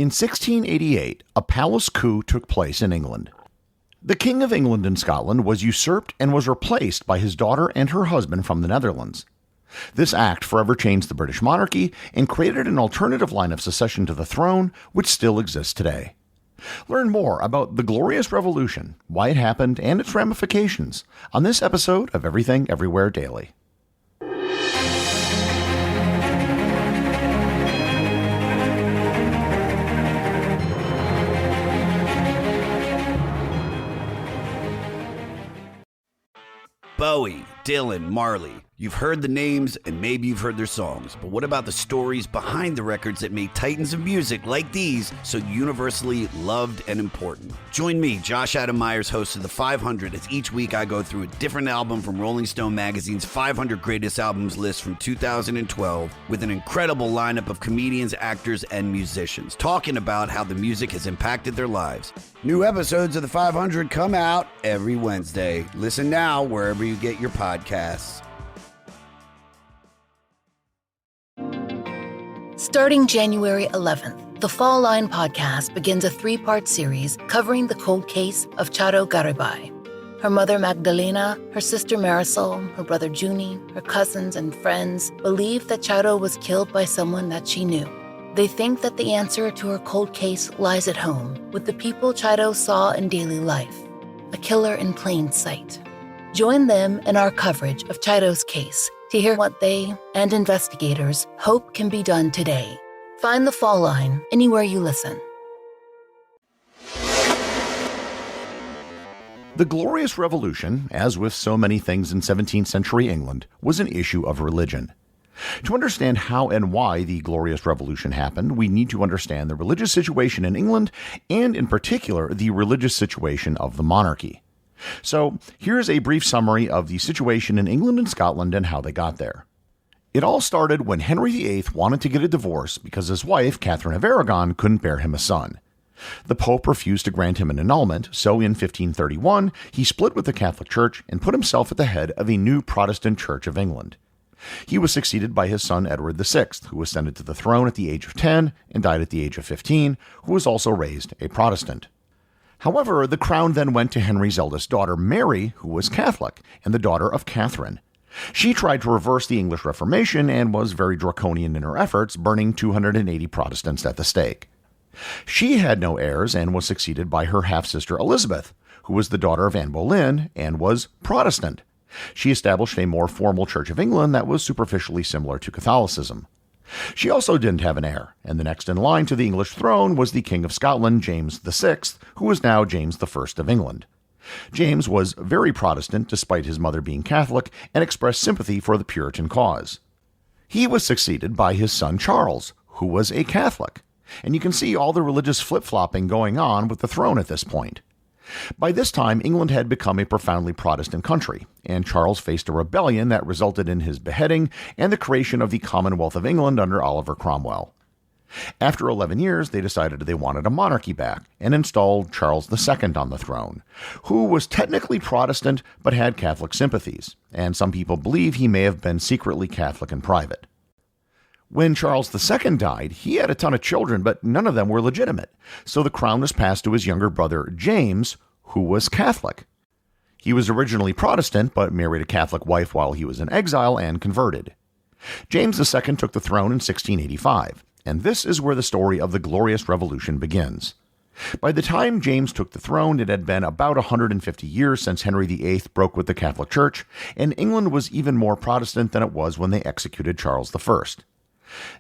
In 1688, a palace coup took place in England. The King of England and Scotland was usurped and was replaced by his daughter and her husband from the Netherlands. This act forever changed the British monarchy and created an alternative line of succession to the throne, which still exists today. Learn more about the Glorious Revolution, why it happened, and its ramifications on this episode of Everything Everywhere Daily. Bowie, Dylan, Marley. You've heard the names and maybe you've heard their songs, but what about the stories behind the records that made titans of music like these so universally loved and important? Join me, Josh Adam Myers, host of The 500, as each week I go through a different album from Rolling Stone magazine's 500 Greatest Albums list from 2012 with an incredible lineup of comedians, actors, and musicians talking about how the music has impacted their lives. New episodes of The 500 come out every Wednesday. Listen now wherever you get your podcasts. Starting January 11th, the Fall Line podcast begins a 3-part series covering the cold case of Charo Garibay. Her mother Magdalena, her sister Marisol, her brother Junie, her cousins and friends believe that Charo was killed by someone that she knew. They think that the answer to her cold case lies at home, with the people Charo saw in daily life, a killer in plain sight. Join them in our coverage of Charo's case to hear what they and investigators hope can be done today. Find The Fall Line anywhere you listen. The Glorious Revolution, as with so many things in 17th century England, was an issue of religion. To understand how and why the Glorious Revolution happened, we need to understand the religious situation in England, and in particular, the religious situation of the monarchy. So, here's a brief summary of the situation in England and Scotland and how they got there. It all started when Henry VIII wanted to get a divorce because his wife, Catherine of Aragon, couldn't bear him a son. The Pope refused to grant him an annulment, so in 1531, he split with the Catholic Church and put himself at the head of a new Protestant Church of England. He was succeeded by his son Edward VI, who ascended to the throne at the age of 10 and died at the age of 15, who was also raised a Protestant. However, the crown then went to Henry's eldest daughter, Mary, who was Catholic, and the daughter of Catherine. She tried to reverse the English Reformation and was very draconian in her efforts, burning 280 Protestants at the stake. She had no heirs and was succeeded by her half-sister Elizabeth, who was the daughter of Anne Boleyn and was Protestant. She established a more formal Church of England that was superficially similar to Catholicism. She also didn't have an heir, and the next in line to the English throne was the King of Scotland, James VI, who was now James I of England. James was very Protestant despite his mother being Catholic and expressed sympathy for the Puritan cause. He was succeeded by his son Charles, who was a Catholic, and you can see all the religious flip-flopping going on with the throne at this point. By this time, England had become a profoundly Protestant country, and Charles faced a rebellion that resulted in his beheading and the creation of the Commonwealth of England under Oliver Cromwell. After 11 years, they decided they wanted a monarchy back and installed Charles II on the throne, who was technically Protestant but had Catholic sympathies, and some people believe he may have been secretly Catholic in private. When Charles II died, he had a ton of children, but none of them were legitimate, so the crown was passed to his younger brother, James, who was Catholic. He was originally Protestant, but married a Catholic wife while he was in exile and converted. James II took the throne in 1685, and this is where the story of the Glorious Revolution begins. By the time James took the throne, it had been about 150 years since Henry VIII broke with the Catholic Church, and England was even more Protestant than it was when they executed Charles I.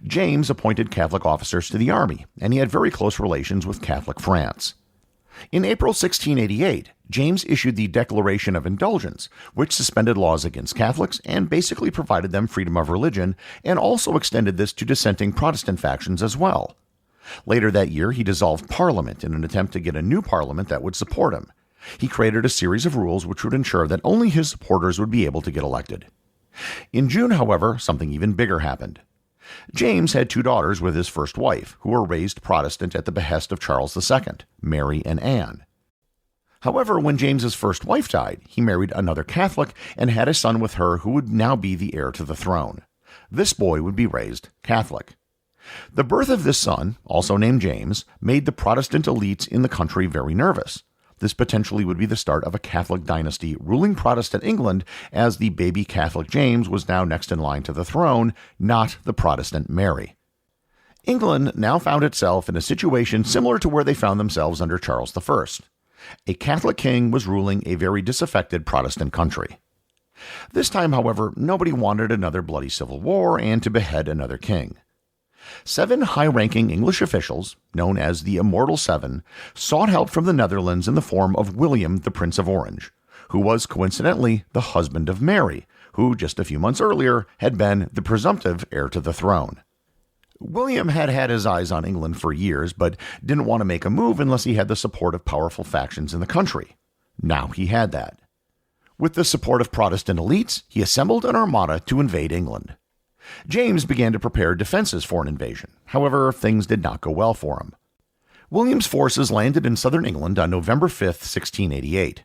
James appointed Catholic officers to the army, and he had very close relations with Catholic France. In April 1688, James issued the Declaration of Indulgence, which suspended laws against Catholics and basically provided them freedom of religion, and also extended this to dissenting Protestant factions as well. Later that year, he dissolved Parliament in an attempt to get a new Parliament that would support him. He created a series of rules which would ensure that only his supporters would be able to get elected. In June, however, something even bigger happened. James had 2 daughters with his first wife, who were raised Protestant at the behest of Charles II, Mary and Anne. However, when James's first wife died, he married another Catholic and had a son with her who would now be the heir to the throne. This boy would be raised Catholic. The birth of this son, also named James, made the Protestant elites in the country very nervous. This potentially would be the start of a Catholic dynasty ruling Protestant England, as the baby Catholic James was now next in line to the throne, not the Protestant Mary. England now found itself in a situation similar to where they found themselves under Charles I. A Catholic king was ruling a very disaffected Protestant country. This time, however, nobody wanted another bloody civil war and to behead another king. 7 high-ranking English officials, known as the Immortal Seven, sought help from the Netherlands in the form of William, the Prince of Orange, who was coincidentally the husband of Mary, who just a few months earlier had been the presumptive heir to the throne. William had had his eyes on England for years, but didn't want to make a move unless he had the support of powerful factions in the country. Now he had that. With the support of Protestant elites, he assembled an armada to invade England. James began to prepare defenses for an invasion. However, things did not go well for him. William's forces landed in southern England on November 5, 1688.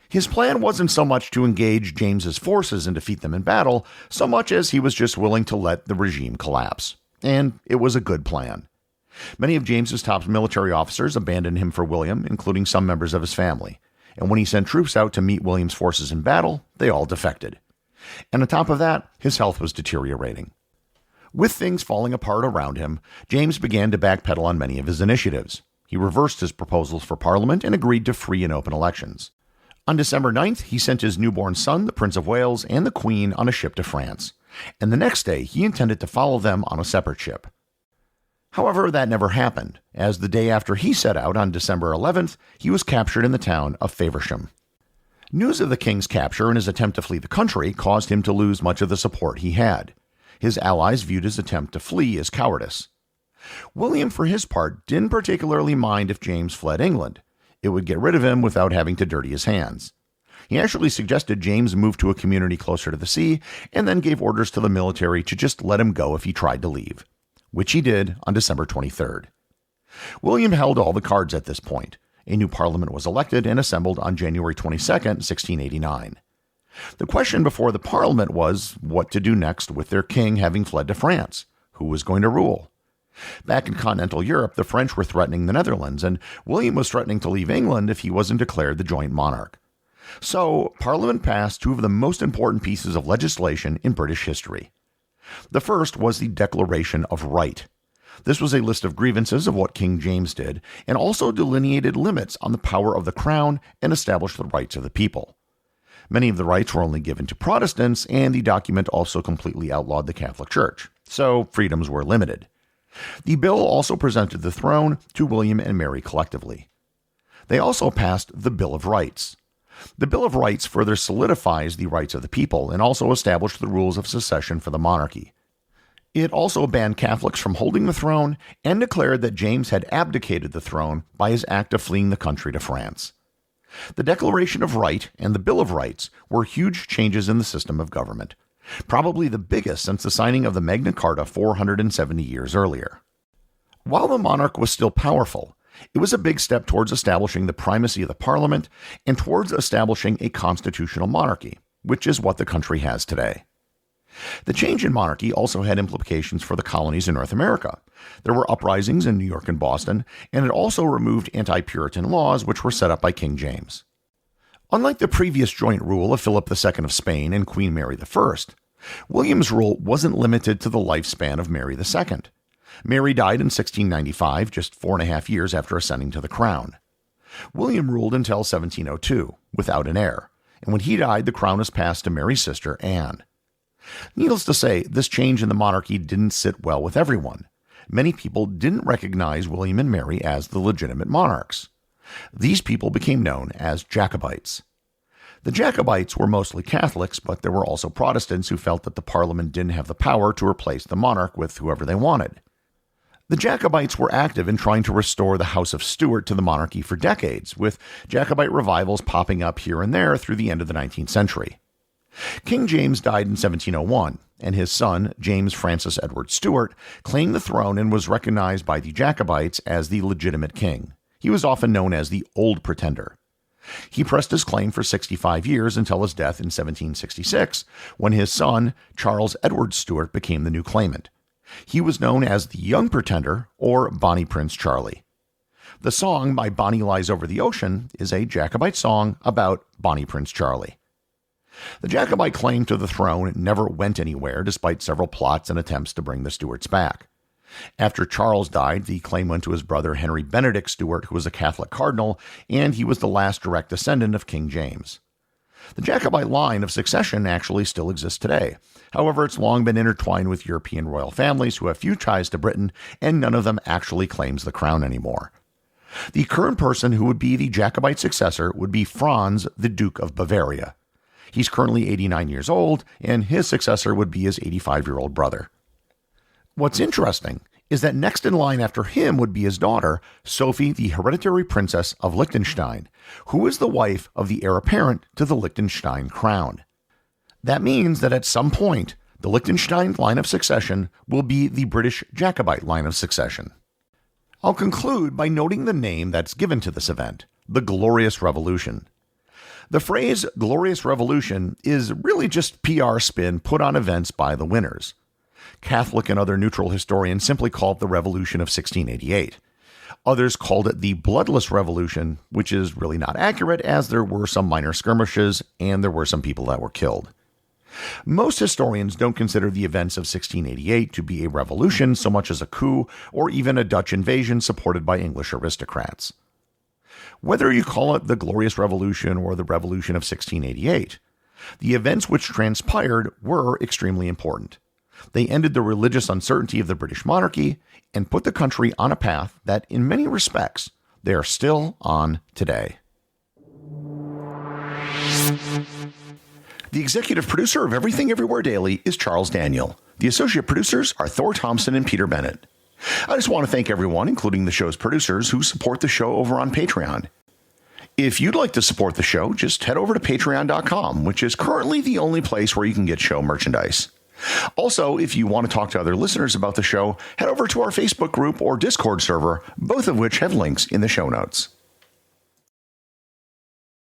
His plan wasn't so much to engage James's forces and defeat them in battle, so much as he was just willing to let the regime collapse. And it was a good plan. Many of James's top military officers abandoned him for William, including some members of his family. And when he sent troops out to meet William's forces in battle, they all defected. And on top of that, his health was deteriorating. With things falling apart around him, James began to backpedal on many of his initiatives. He reversed his proposals for Parliament and agreed to free and open elections. On December 9th, he sent his newborn son, the Prince of Wales, and the Queen on a ship to France. And the next day, he intended to follow them on a separate ship. However, that never happened, as the day after he set out on December 11th, he was captured in the town of Faversham. News of the king's capture and his attempt to flee the country caused him to lose much of the support he had. His allies viewed his attempt to flee as cowardice. William, for his part, didn't particularly mind if James fled England. It would get rid of him without having to dirty his hands. He actually suggested James move to a community closer to the sea, and then gave orders to the military to just let him go if he tried to leave, which he did on December 23rd. William held all the cards at this point. A new parliament was elected and assembled on January 22, 1689. The question before the parliament was what to do next with their king having fled to France. Who was going to rule? Back in continental Europe, the French were threatening the Netherlands, and William was threatening to leave England if he wasn't declared the joint monarch. So, Parliament passed 2 of the most important pieces of legislation in British history. The first was the Declaration of Right. This was a list of grievances of what King James did, and also delineated limits on the power of the crown and established the rights of the people. Many of the rights were only given to Protestants, and the document also completely outlawed the Catholic Church, so freedoms were limited. The bill also presented the throne to William and Mary collectively. They also passed the Bill of Rights. The Bill of Rights further solidifies the rights of the people and also established the rules of succession for the monarchy. It also banned Catholics from holding the throne and declared that James had abdicated the throne by his act of fleeing the country to France. The Declaration of Right and the Bill of Rights were huge changes in the system of government, probably the biggest since the signing of the Magna Carta 470 years earlier. While the monarch was still powerful, it was a big step towards establishing the primacy of the parliament and towards establishing a constitutional monarchy, which is what the country has today. The change in monarchy also had implications for the colonies in North America. There were uprisings in New York and Boston, and it also removed anti-Puritan laws which were set up by King James. Unlike the previous joint rule of Philip II of Spain and Queen Mary I, William's rule wasn't limited to the lifespan of Mary II. Mary died in 1695, just 4.5 years after ascending to the crown. William ruled until 1702, without an heir, and when he died, the crown was passed to Mary's sister, Anne. Needless to say, this change in the monarchy didn't sit well with everyone. Many people didn't recognize William and Mary as the legitimate monarchs. These people became known as Jacobites. The Jacobites were mostly Catholics, but there were also Protestants who felt that the Parliament didn't have the power to replace the monarch with whoever they wanted. The Jacobites were active in trying to restore the House of Stuart to the monarchy for decades, with Jacobite revivals popping up here and there through the end of the 19th century. King James died in 1701, and his son, James Francis Edward Stuart, claimed the throne and was recognized by the Jacobites as the legitimate king. He was often known as the Old Pretender. He pressed his claim for 65 years until his death in 1766, when his son, Charles Edward Stuart, became the new claimant. He was known as the Young Pretender or Bonnie Prince Charlie. The song by Bonnie Lies Over the Ocean is a Jacobite song about Bonnie Prince Charlie. The Jacobite claim to the throne never went anywhere despite several plots and attempts to bring the Stuarts back. After Charles died, the claim went to his brother Henry Benedict Stuart, who was a Catholic cardinal, and he was the last direct descendant of King James. The Jacobite line of succession actually still exists today. However, it's long been intertwined with European royal families who have few ties to Britain, and none of them actually claims the crown anymore. The current person who would be the Jacobite successor would be Franz, the Duke of Bavaria. He's currently 89 years old, and his successor would be his 85-year-old brother. What's interesting is that next in line after him would be his daughter, Sophie, the hereditary princess of Liechtenstein, who is the wife of the heir apparent to the Liechtenstein crown. That means that at some point, the Liechtenstein line of succession will be the British Jacobite line of succession. I'll conclude by noting the name that's given to this event, the Glorious Revolution. The phrase Glorious Revolution is really just PR spin put on events by the winners. Catholic and other neutral historians simply call it the Revolution of 1688. Others called it the Bloodless Revolution, which is really not accurate as there were some minor skirmishes and there were some people that were killed. Most historians don't consider the events of 1688 to be a revolution so much as a coup or even a Dutch invasion supported by English aristocrats. Whether you call it the Glorious Revolution or the Revolution of 1688, the events which transpired were extremely important. They ended the religious uncertainty of the British monarchy and put the country on a path that, in many respects, they are still on today. The executive producer of Everything Everywhere Daily is Charles Daniel. The associate producers are Thor, Thomsen, and Peter Bennett. I just want to thank everyone, including the show's producers, who support the show over on Patreon. If you'd like to support the show, just head over to patreon.com, which is currently the only place where you can get show merchandise. Also, if you want to talk to other listeners about the show, head over to our Facebook group or Discord server, both of which have links in the show notes.